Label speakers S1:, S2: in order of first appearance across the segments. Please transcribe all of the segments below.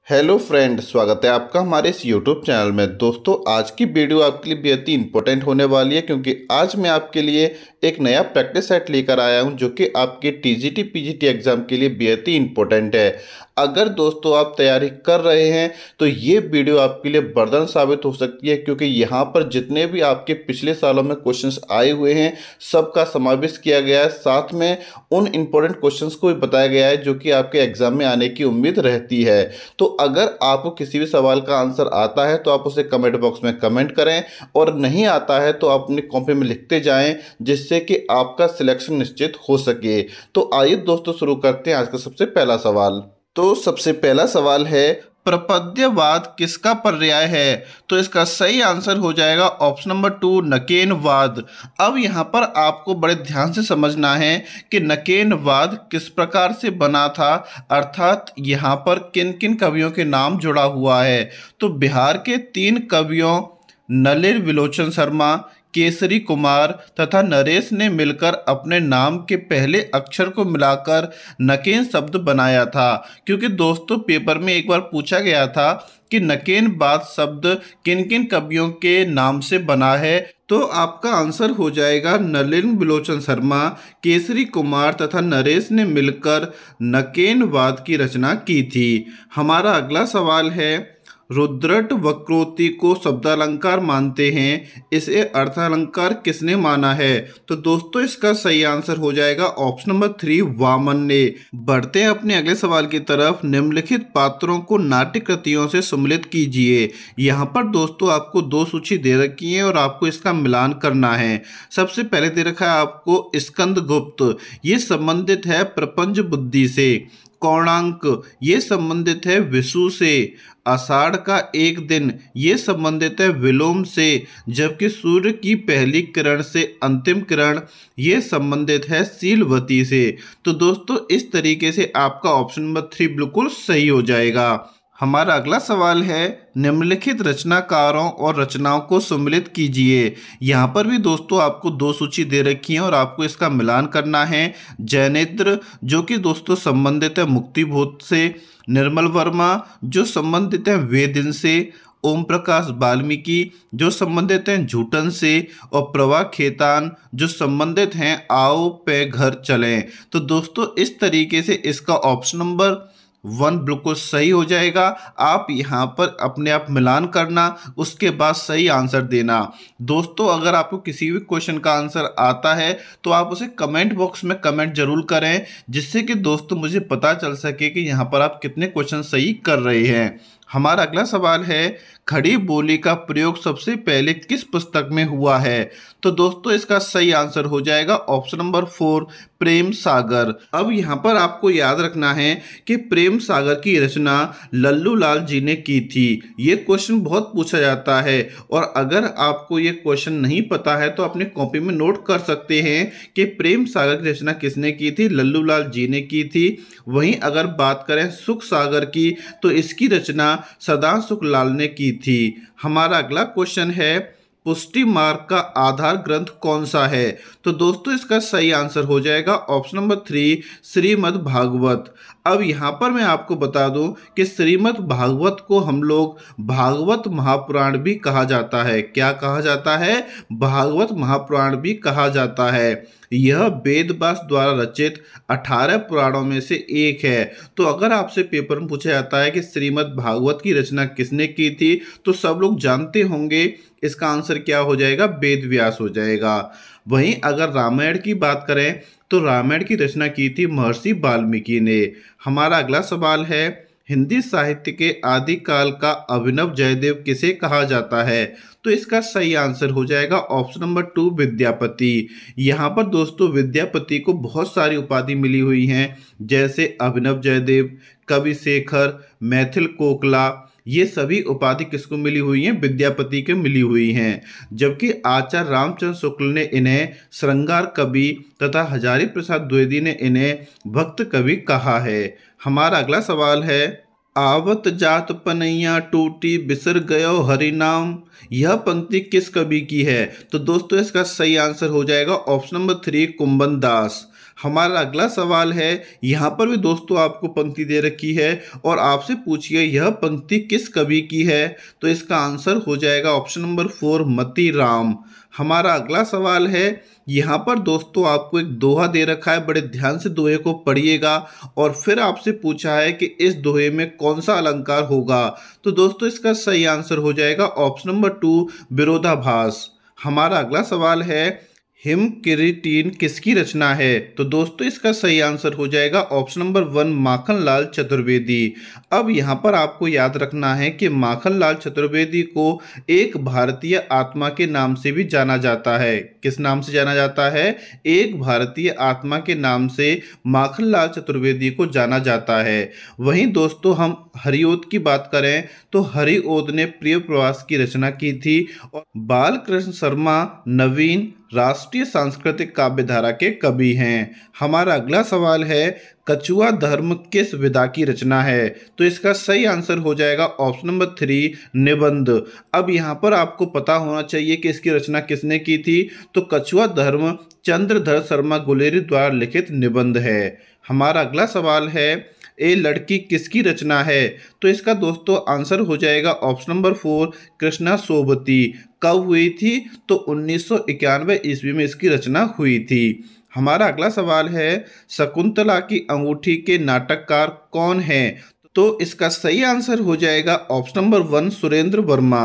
S1: Hello friend, स्वागत है आपका हमारे इस यूट्यूब चैनल में। दोस्तों, आज की वीडियो आपके लिए बेहद ही इंपॉर्टेंट होने वाली है क्योंकि आज मैं आपके लिए एक नया प्रैक्टिस सेट लेकर आया हूं जो कि आपके टीजीटी पीजीटी एग्जाम के लिए बेहद ही इंपॉर्टेंट है। अगर दोस्तों आप तैयारी कर रहे हैं तो ये वीडियो आपके लिए वरदान साबित हो सकती है क्योंकि यहाँ पर जितने भी आपके पिछले सालों में क्वेश्चंस आए हुए हैं सबका समावेश किया गया है। साथ में उन इम्पोर्टेंट क्वेश्चंस को भी बताया गया है जो कि आपके एग्जाम में आने की उम्मीद रहती है। तो अगर आपको किसी भी सवाल का आंसर आता है तो आप उसे कमेंट बॉक्स में कमेंट करें, और नहीं आता है तो आप अपनी कॉपी में लिखते जाएं जिससे कि आपका सिलेक्शन निश्चित हो सके। तो आइए दोस्तों शुरू करते हैं आज का सबसे पहला सवाल। तो सबसे पहला सवाल है, प्रपद्यवाद किसका पर्याय है? तो इसका सही आंसर हो जाएगा ऑप्शन नंबर 2, नकेनवाद। अब यहाँ पर आपको बड़े ध्यान से समझना है कि नकेनवाद किस प्रकार से बना था, अर्थात यहाँ पर किन किन कवियों के नाम जुड़ा हुआ है। तो बिहार के 3 कवियों नलिन विलोचन शर्मा, केसरी कुमार तथा नरेश ने मिलकर अपने नाम के पहले अक्षर को मिलाकर नकेन शब्द बनाया था। क्योंकि दोस्तों पेपर में एक बार पूछा गया था कि नकेनवाद शब्द किन किन कवियों के नाम से बना है, तो आपका आंसर हो जाएगा नलिन विलोचन शर्मा, केसरी कुमार तथा नरेश ने मिलकर नकेनवाद की रचना की थी। हमारा अगला सवाल है, रुद्रट वक्रोक्ति को शब्दालंकार मानते हैं, इसे अर्थालंकार किसने माना है? तो दोस्तों इसका सही आंसर हो जाएगा ऑप्शन नंबर 3, वामन ने। बढ़ते हैं अपने अगले सवाल की तरफ। निम्नलिखित पात्रों को नाट्य कृतियों से सम्मिलित कीजिए। यहाँ पर दोस्तों आपको 2 सूची दे रखी है और आपको इसका मिलान करना है। सबसे पहले दे रखा है आपको स्कंदगुप्त, ये संबंधित है प्रपंच बुद्धि से। कोणार्क ये संबंधित है विषु से। आषाढ़ का एक दिन ये संबंधित है विलोम से, जबकि सूर्य की पहली किरण से अंतिम किरण ये संबंधित है शीलवती से। तो दोस्तों इस तरीके से आपका ऑप्शन नंबर 3 बिल्कुल सही हो जाएगा। हमारा अगला सवाल है, निम्नलिखित रचनाकारों और रचनाओं को सम्मिलित कीजिए। यहाँ पर भी दोस्तों आपको 2 सूची दे रखी है और आपको इसका मिलान करना है। जैनेन्द्र जो कि दोस्तों संबंधित है मुक्तिबोध से, निर्मल वर्मा जो संबंधित है वेदिन से, ओम प्रकाश वाल्मीकि जो संबंधित हैं झूठन से, और प्रभा खेतान जो संबंधित हैं आओ पे घर चलें। तो दोस्तों इस तरीके से इसका ऑप्शन नंबर 1 बिल्कुल सही हो जाएगा। आप यहाँ पर अपने आप मिलान करना, उसके बाद सही आंसर देना। दोस्तों अगर आपको किसी भी क्वेश्चन का आंसर आता है तो आप उसे कमेंट बॉक्स में कमेंट जरूर करें, जिससे कि दोस्तों मुझे पता चल सके कि यहाँ पर आप कितने क्वेश्चन सही कर रहे हैं। हमारा अगला सवाल है, खड़ी बोली का प्रयोग सबसे पहले किस पुस्तक में हुआ है? तो दोस्तों इसका सही आंसर हो जाएगा ऑप्शन नंबर 4, प्रेम सागर। अब यहाँ पर आपको याद रखना है कि प्रेम सागर की रचना लल्लू लाल जी ने की थी। ये क्वेश्चन बहुत पूछा जाता है, और अगर आपको ये क्वेश्चन नहीं पता है तो अपनी कॉपी में नोट कर सकते हैं कि प्रेम सागर की रचना किसने की थी? लल्लू लाल जी ने की थी। वहीं अगर बात करें सुख सागर की तो इसकी रचना सदाशुक लाल ने की थी। हमारा अगला क्वेश्चन है, पुष्टि मार्ग का आधार ग्रंथ कौन सा है? तो दोस्तों इसका सही आंसर हो जाएगा ऑप्शन नंबर 3, श्रीमद् भागवत। अब यहाँ पर मैं आपको बता दूं कि श्रीमद् भागवत को हम लोग भागवत महापुराण भी कहा जाता है। क्या कहा जाता है? भागवत महापुराण भी कहा जाता है। यह वेद व्यास द्वारा रचित 18 पुराणों में से एक है। तो अगर आपसे पेपर में पूछा जाता है कि श्रीमद् भागवत की रचना किसने की थी, तो सब लोग जानते होंगे इसका आंसर क्या हो जाएगा? वेद व्यास हो जाएगा। वहीं अगर रामायण की बात करें तो रामायण की रचना की थी महर्षि वाल्मीकि ने। हमारा अगला सवाल है, हिंदी साहित्य के आदिकाल का अभिनव जयदेव किसे कहा जाता है? तो इसका सही आंसर हो जाएगा ऑप्शन नंबर 2, विद्यापति। यहाँ पर दोस्तों विद्यापति को बहुत सारी उपाधि मिली हुई हैं, जैसे अभिनव जयदेव, कवि शेखर, मैथिल कोकला। ये सभी उपाधि किसको मिली हुई हैं? विद्यापति के मिली हुई हैं। जबकि आचार्य रामचंद्र शुक्ल ने इन्हें श्रृंगार कवि तथा हजारी प्रसाद द्विवेदी ने इन्हें भक्त कवि कहा है। हमारा अगला सवाल है, आवत जात पनैया टूटी बिसर गयो हरि नाम, यह पंक्ति किस कवि की है? तो दोस्तों इसका सही आंसर हो जाएगा ऑप्शन नंबर 3, कुंभन दास। हमारा अगला सवाल है, यहाँ पर भी दोस्तों आपको पंक्ति दे रखी है और आपसे पूछिए यह पंक्ति किस कवि की है, तो इसका आंसर हो जाएगा ऑप्शन नंबर 4 मती राम। हमारा अगला सवाल है, यहाँ पर दोस्तों आपको एक दोहा दे रखा है, बड़े ध्यान से दोहे को पढ़िएगा और फिर आपसे पूछा है कि इस दोहे में कौन सा अलंकार होगा, तो दोस्तों इसका सही आंसर हो जाएगा ऑप्शन नंबर 2 विरोधाभास। हमारा अगला सवाल है, हिम किरीटीन किसकी रचना है, तो दोस्तों इसका सही आंसर हो जाएगा ऑप्शन नंबर 1 माखनलाल चतुर्वेदी। अब यहाँ पर आपको याद रखना है कि माखनलाल चतुर्वेदी को एक भारतीय आत्मा के नाम से भी जाना जाता है। किस नाम से जाना जाता है? एक भारतीय आत्मा के नाम से माखनलाल चतुर्वेदी को जाना जाता है। वहीं दोस्तों हम हरिओद की बात करें तो हरिओद ने प्रिय प्रवास की रचना की थी और बालकृष्ण शर्मा नवीन राष्ट्रीय सांस्कृतिक काव्यधारा के कवि हैं। हमारा अगला सवाल है, कछुआ धर्म किस विधा की रचना है, तो इसका सही आंसर हो जाएगा ऑप्शन नंबर 3 निबंध। अब यहाँ पर आपको पता होना चाहिए कि इसकी रचना किसने की थी, तो कछुआ धर्म चंद्रधर शर्मा गुलेरी द्वारा लिखित निबंध है। हमारा अगला सवाल है, ए लड़की किसकी रचना है, तो इसका दोस्तों आंसर हो जाएगा ऑप्शन नंबर 4 कृष्णा सोबती। कब हुई थी, तो 1991 ईस्वी में इसकी रचना हुई थी। हमारा अगला सवाल है, शकुंतला की अंगूठी के नाटककार कौन है, तो इसका सही आंसर हो जाएगा ऑप्शन नंबर 1 सुरेंद्र वर्मा।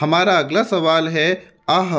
S1: हमारा अगला सवाल है, आह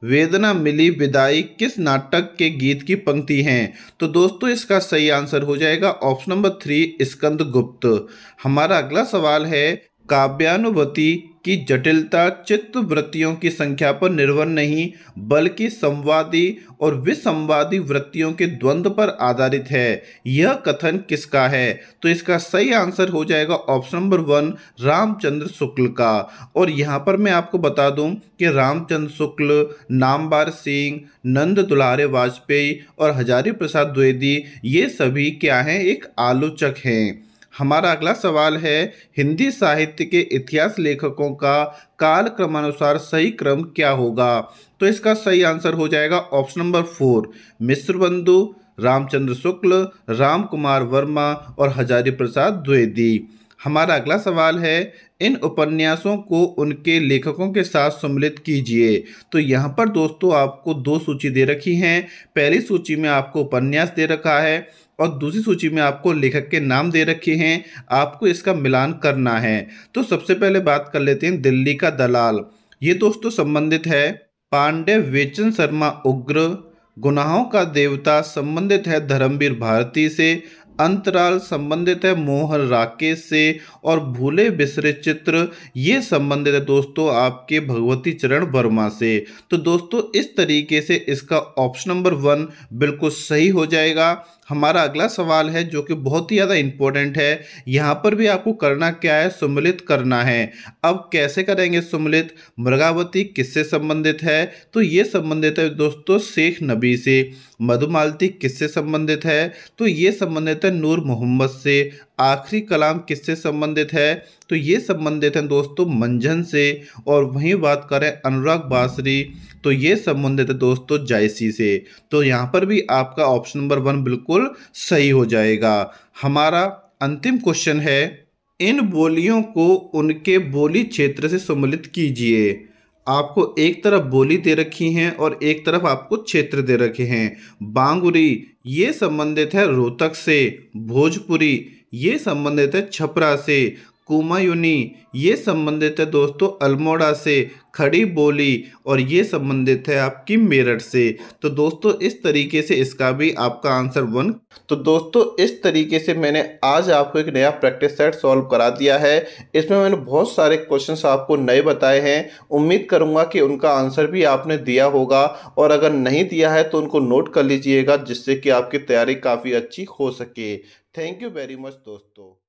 S1: वेदना मिली विदाई किस नाटक के गीत की पंक्ति हैं, तो दोस्तों इसका सही आंसर हो जाएगा ऑप्शन नंबर 3 स्कंद गुप्त। हमारा अगला सवाल है, काव्यानुभूति की जटिलता चित्त वृत्तियों की संख्या पर निर्भर नहीं बल्कि संवादी और विसंवादी वृत्तियों के द्वंद्व पर आधारित है, यह कथन किसका है, तो इसका सही आंसर हो जाएगा ऑप्शन नंबर 1 रामचंद्र शुक्ल का। और यहाँ पर मैं आपको बता दूं कि रामचंद्र शुक्ल, नामवर सिंह, नंद दुलारे वाजपेयी और हजारी प्रसाद द्विवेदी ये सभी क्या हैं, एक आलोचक हैं। हमारा अगला सवाल है, हिंदी साहित्य के इतिहास लेखकों का काल क्रमानुसार सही क्रम क्या होगा, तो इसका सही आंसर हो जाएगा ऑप्शन नंबर 4 मिश्र बंधु, रामचंद्र शुक्ल, राम कुमार वर्मा और हजारी प्रसाद द्विवेदी। हमारा अगला सवाल है, इन उपन्यासों को उनके लेखकों के साथ सम्मिलित कीजिए, तो यहाँ पर दोस्तों आपको दो सूची दे रखी हैं। पहली सूची में आपको उपन्यास दे रखा है और दूसरी सूची में आपको लेखक के नाम दे रखे हैं, आपको इसका मिलान करना है। तो सबसे पहले बात कर लेते हैं दिल्ली का दलाल, ये दोस्तों संबंधित है पांडे वेचन शर्मा उग्र, गुनाहों का देवता संबंधित है धर्मवीर भारती से, अंतराल संबंधित है मोहन राकेश से और भूले बिसरे चित्र ये संबंधित है दोस्तों आपके भगवती चरण वर्मा से। तो दोस्तों इस तरीके से इसका ऑप्शन नंबर 1 बिल्कुल सही हो जाएगा। हमारा अगला सवाल है जो कि बहुत ही ज़्यादा इम्पोर्टेंट है, यहाँ पर भी आपको करना क्या है, सम्मिलित करना है। अब कैसे करेंगे सम्मिलित? मृगावती किससे संबंधित है, तो ये संबंधित है दोस्तों शेख नबी से। मधुमालती किससे संबंधित है, तो ये संबंधित है नूर मोहम्मद से। आखिरी कलाम किससे संबंधित है, तो ये संबंधित है दोस्तों मंझन से। और वहीं बात करें अनुराग बासरी, तो ये संबंधित है दोस्तों जायसी से। तो यहाँ पर भी आपका ऑप्शन नंबर 1 बिल्कुल सही हो जाएगा। हमारा अंतिम क्वेश्चन है, इन बोलियों को उनके बोली क्षेत्र से सम्मिलित कीजिए। आपको एक तरफ बोली दे रखी हैं और एक तरफ आपको क्षेत्र दे रखे हैं। बांगुरी ये संबंधित है रोहतक से, भोजपुरी ये संबंधित है छपरा से, कुमायूनी ये संबंधित है दोस्तों अल्मोड़ा से, खड़ी बोली और ये संबंधित है आपकी मेरठ से। तो दोस्तों इस तरीके से इसका भी आपका आंसर 1। तो दोस्तों इस तरीके से मैंने आज आपको एक नया प्रैक्टिस सेट सॉल्व करा दिया है। इसमें मैंने बहुत सारे क्वेश्चंस आपको नए बताए हैं। उम्मीद करूंगा कि उनका आंसर भी आपने दिया होगा और अगर नहीं दिया है तो उनको नोट कर लीजिएगा जिससे कि आपकी तैयारी काफ़ी अच्छी हो सके। थैंक यू वेरी मच दोस्तों।